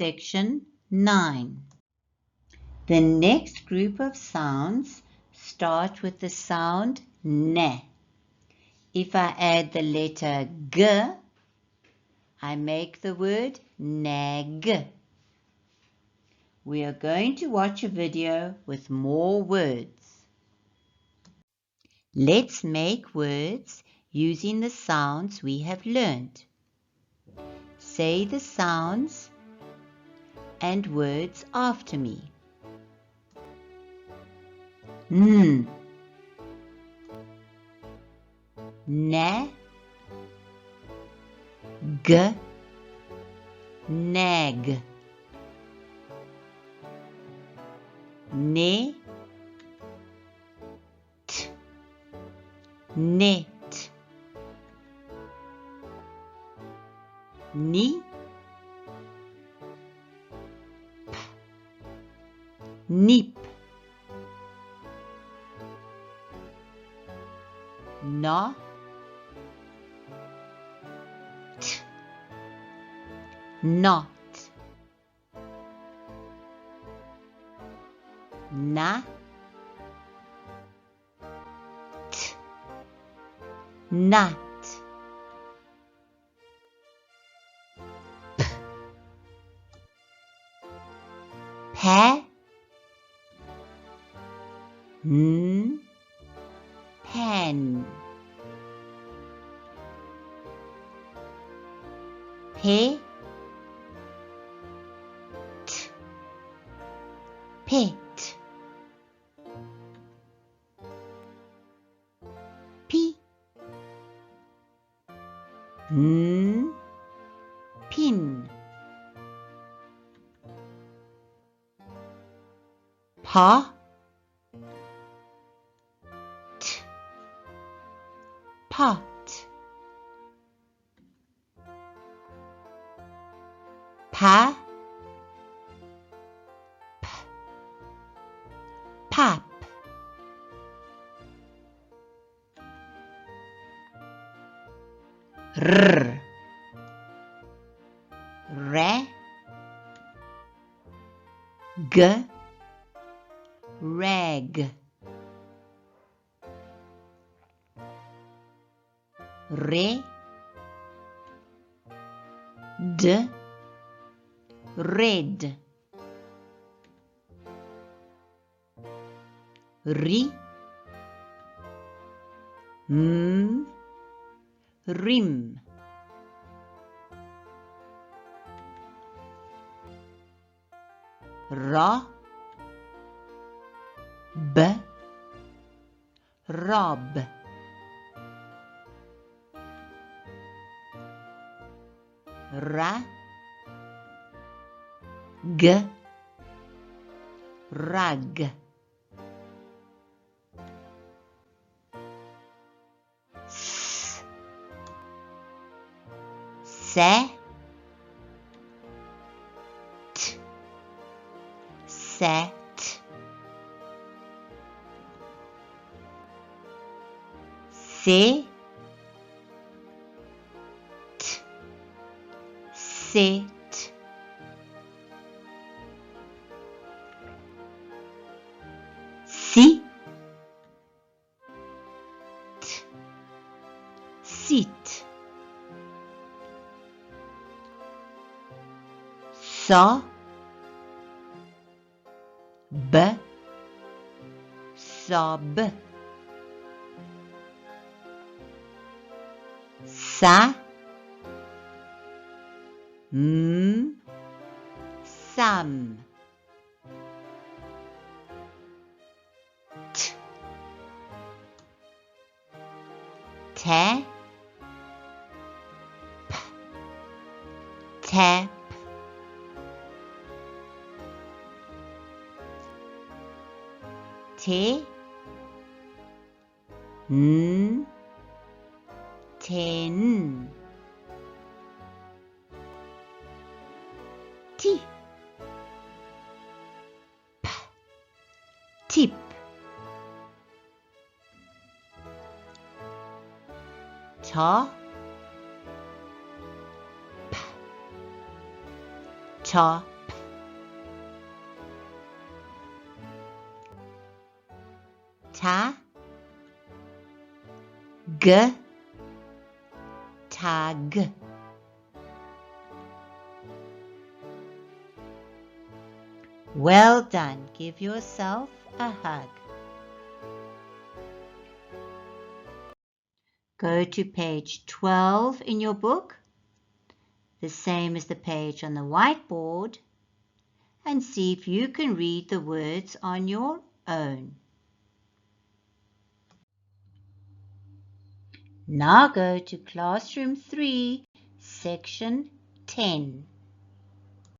Section 9. The next group of sounds start with the sound N. If I add the letter G, I make the word nag. We are going to watch a video with more words. Let's make words using the sounds we have learned. Say the sounds and words after me. N, na, g, nag, ne, t, net, ni, p, nip, na, t, not, na, t, nut, p, pa, n, pen, pe, t, pet, p, n, pin, pa, t, pot, pa, p, pap, r, re, g, rag, re, d, red, ri, m, rim, ra, b, rob, ra, g, rug, s, se, t, set, se, t, set, si, t, sit, sa, b, sob, sa, m, some, t, te, p, tap, te, n, ten, ti, p, tip, ta, p, top, ta, g, tag. Well done. Give yourself a hug. Go to page 12 in your book, the same as the page on the whiteboard, and see if you can read the words on your own. Now go to classroom 3, section 10.